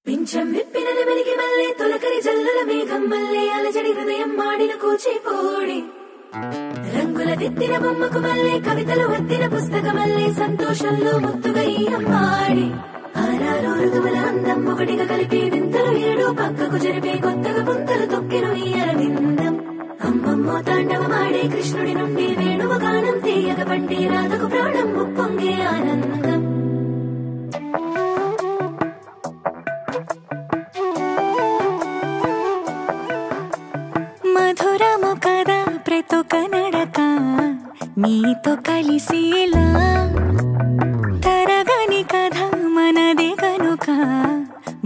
పింఛం విప్పిన నెమలికి మల్లె తొలకరి జల్లుల మేఘం మల్లె అలజడి హృదయం మాడిన కూచిపూడి రంగుల దిద్దిన బొమ్మకు మల్లె కవితలు వద్దిన పుస్తక మల్లె సంతోషంలో ముత్తుగా ఈ అమ్మాడి ఆరారు ఋతువుల అందం ఒకటిగా కలిపి వింతలు ఏడు పక్కకు జరిపే కొత్తగా పుంతలు తొక్కెను ఈ అరవిందం అమ్మమ్మో తాండవమాడే కృష్ణుడి నుండి వేణువ గానం తీయగ పండి రాధకు ప్రాణం ముప్పొంగే ఆనందం మధురము కదా ప్రతొక నడక నీతో కలిసేలా తరగని కథ మనదే కనుక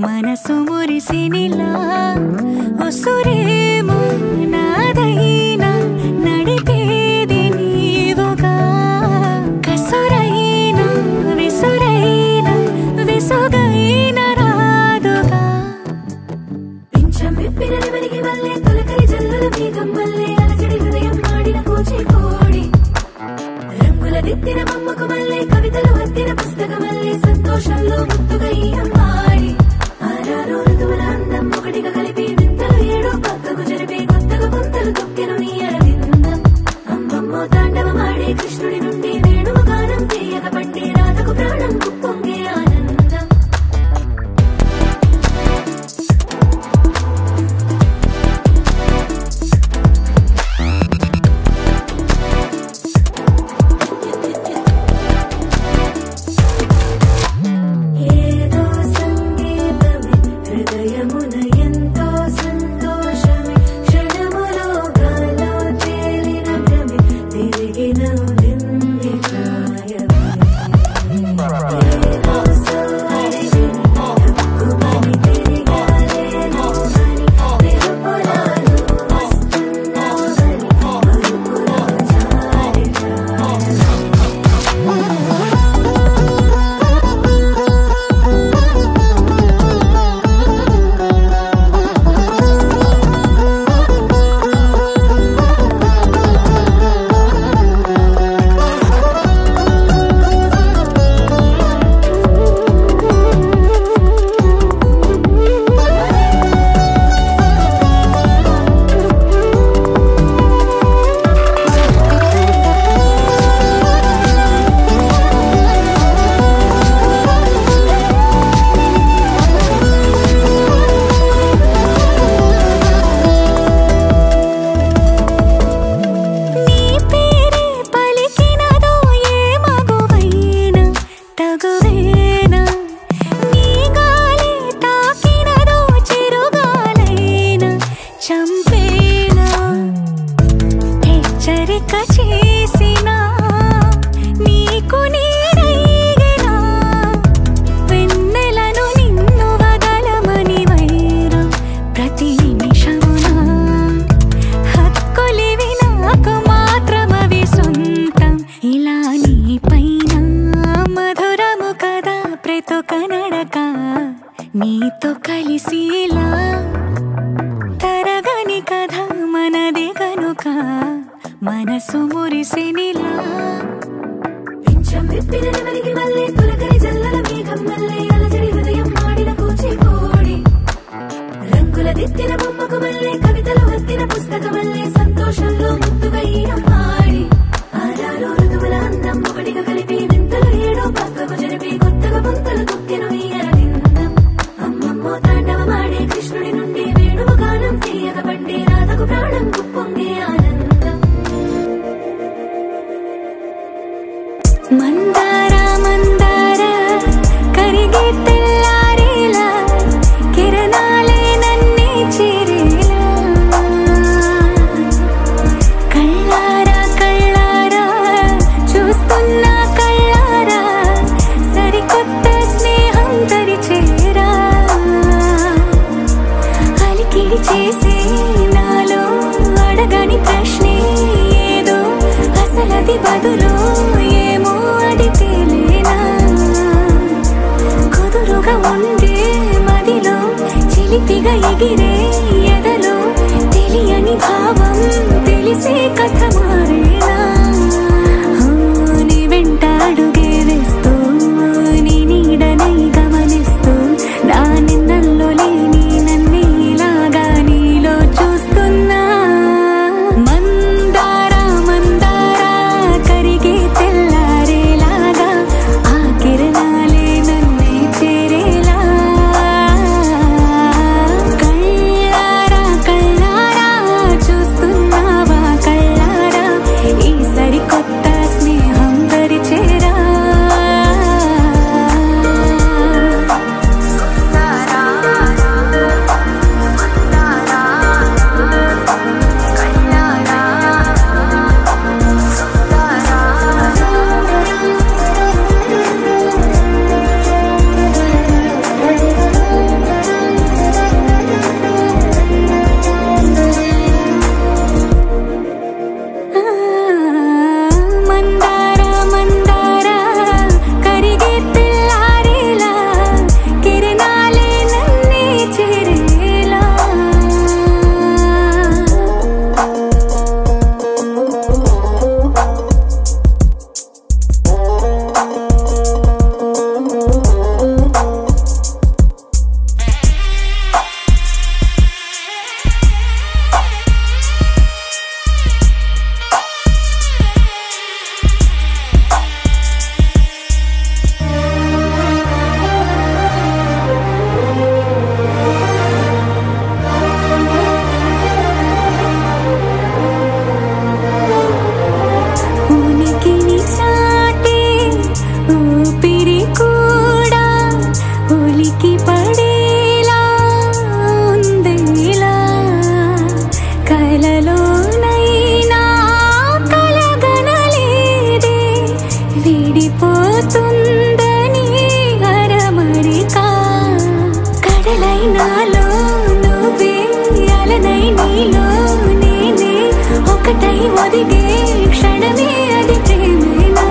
మనసు మురిసినిలా ఉసురేమో నాదైనా నడిపేది నీవుగా కసురైనా విసురైనా విసుగైన రాదుగా పింఛం విప్పిన నెమలికి మల్లె తొలకరి జల్లుల మేఘం మల్లె అలజడి హృదయం మాడిన కూచిపూడి రంగుల దిద్దిన బొమ్మకు మల్లె కవితలు వద్దిన పుస్తక మల్లె సంతోషంలో ముత్తుగా ఈ అమ్మాడి ఆరారు ఋతువుల అందం ఒకటిగా కలిపి వింతలు ఏడు పక్కకు జరిపే కొత్తగా పుంతలు తొక్కెను నీ అరవిందం అమ్మమ్మో తాండవమాడే కృష్ణుడి నుండి వేణువ గానం తీయగ పండి రాధకు ప్రాణం ముప్పొంగే ఆనందం ఏదో సంగీతమే హృదయమున ఎంతో సంతోషమే క్షణములో గాలో తేలిన భ్రమే తిరిగిన నింది ప్రాయమే ఏదో సవ్వడిని తక్కువని తిరిగాలేను అని నిరుపులాలు వస్తున్నావు అని మరుపులో జారి ప్రాయమే నీ పేరే పలికినదో ఏ మగువైనా తగువేనా నీ గాలి తాకినదో చిరుగాలైనా చంపేనా హెచ్చరిక చేసినా నీకు నీడైనా వెన్నెలను నిన్ను వదలమని వైరం ప్రతి నిమిషమునా హక్కులివి నాకు మాత్రమవి సొంతం ఇలా నీ పైన మధురము కదా ప్రతొక నడక నీతో కలిసేలా తరగని కథ మనదే కనుక మనసు మురిసినిలా పింఛం విప్పిన నెమలికి మల్లె తొలకరి జల్లుల మేఘం మల్లె అలజడి హృదయం మాడిన కూచిపూడి రంగుల దిద్దిన బొమ్మకు మల్లె కవితలు వద్దిన పుస్తక మల్లె సంతోషంలో ముత్తుగా ఈ అమ్మాడి ఆరారు ఋతువుల అందం ఒకటిగా కలిపి వింతలు ఏడు పక్కకు జరిపి కొత్తగా పుంతలు తొక్కెను ఈ అరవిందం అమ్మమ్మో తాండవమాడే కృష్ణుడి నుండి వేణువ గానం తీయగ పండి రాధకు ప్రాణం ముప్పొంగే ఆనందం మందార మందార కరిగే తెల్లారేలా కిరణాలే నన్నే చేరేలా కళ్ళారా కళ్ళారా చూస్తున్నా కళ్ళారా సరికొత్త స్నేహం తరిచేరా అలికిడి చేసే నాలో అడగని ప్రశ్నే ఏదో అసలది బదులు ఏమో అది తేలేనా కుదురుగా ఉండే మదిలో చిలిపిగా ఎగిరే ఎదలో తెలియని భావం తెలిసే కథ మారేనా నీ వెంట అడుగే వేస్తూ నీ నీడనై గమనిస్తూ నా నిన్నల్లో ఉలికి పడేలా ఉందేలా కలలోనైనా కలగనలేదే విడిపోతుందని అరమరిక కడలైనాలో నువ్వే అలనై నీలో నేనే ఒకటై ఒదిగే క్షణమే అది ప్రేమేనా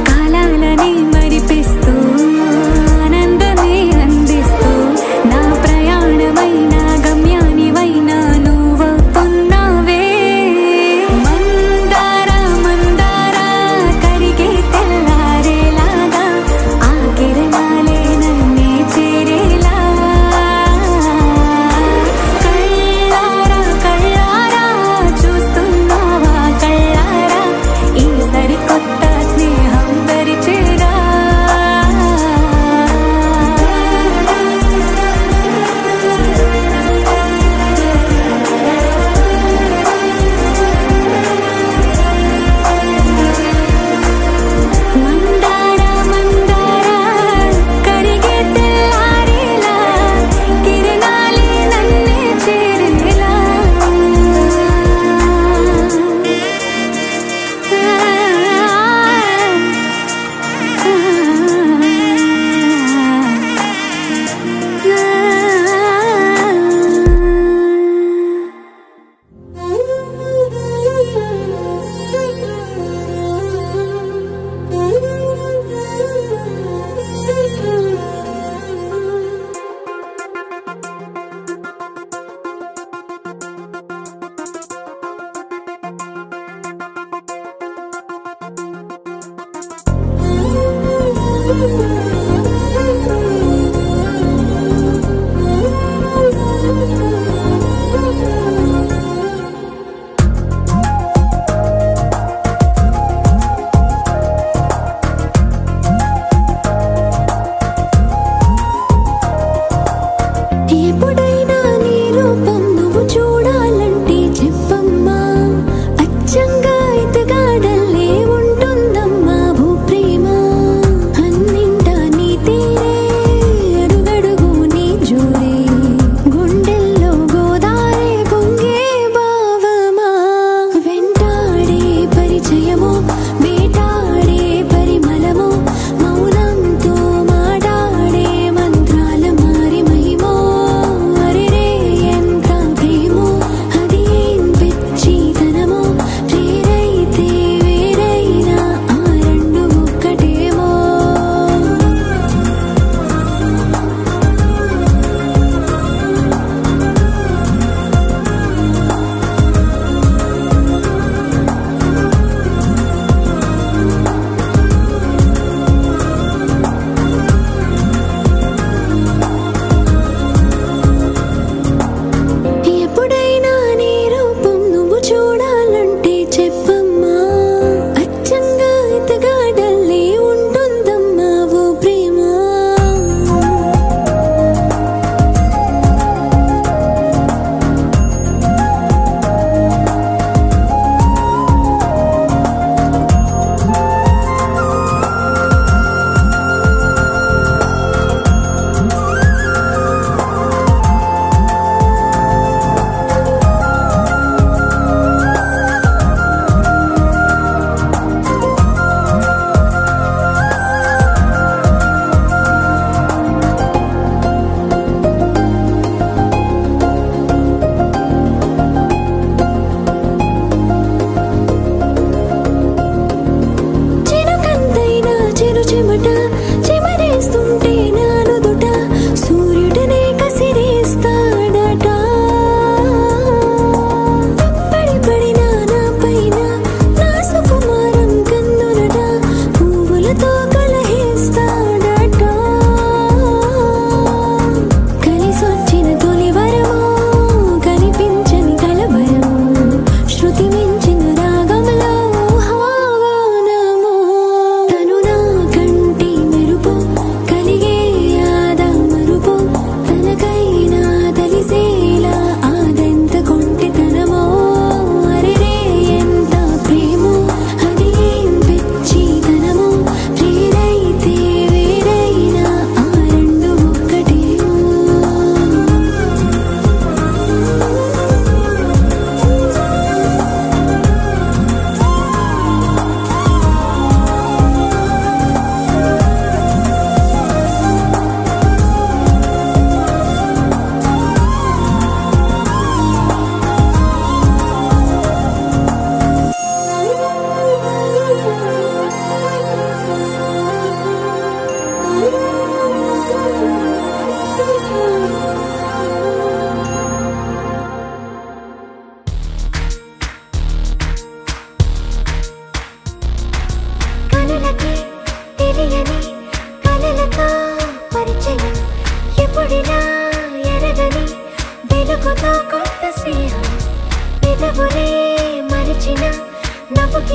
కాలాలని మరిపిస్తూ ఆనందమే అందిస్తూ నా ప్రయాణమైన గమ్యానివైనా నువ్వవుతున్నావే మందార మందార కరిగే తెల్లారేలాగా ఆ కిరణాలే నన్నే చేరేలా కళ్ళారా కళ్ళారా చూస్తున్నావా కళ్ళ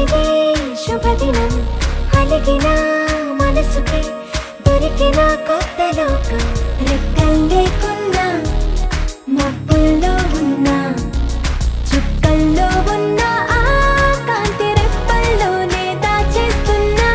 ఇదే శుభదినం అలిగిన మనసుకి దొరికిన కొత్త లోకం రెక్కలు లేకున్నా మబ్బుల్లో ఉన్నా చుక్కల్లో ఉన్న ఆ కాంతి రెప్పల్లోనే దాచేస్తున్నా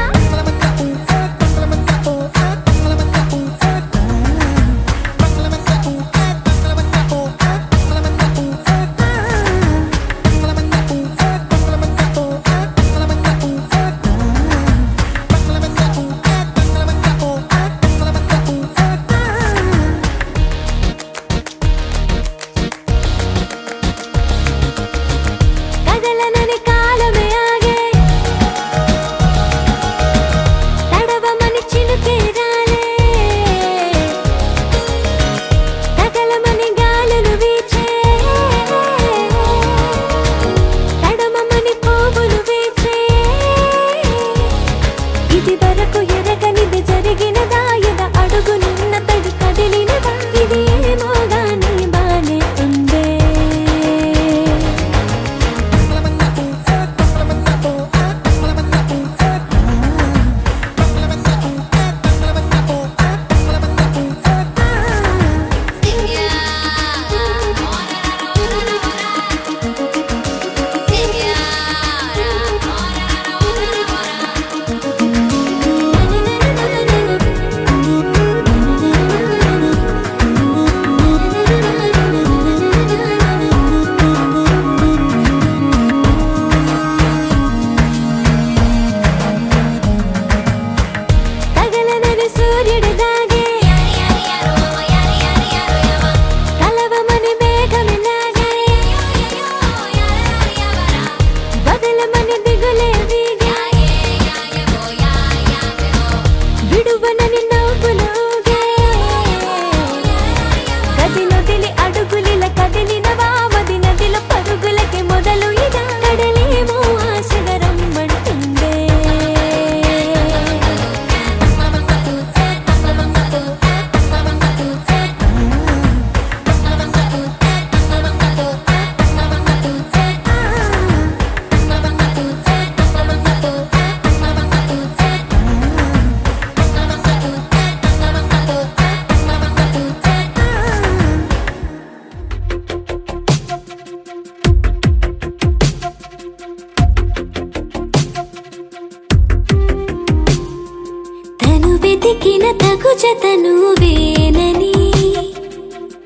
వెతికిన తగు జతను వేనని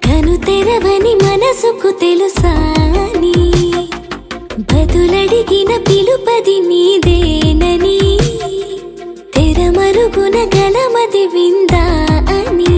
కను తెరవని మనసుకు తెలుసాని బదులడిగిన పిలుపది నీదేనని తెరమరుగున గలమది విందా అని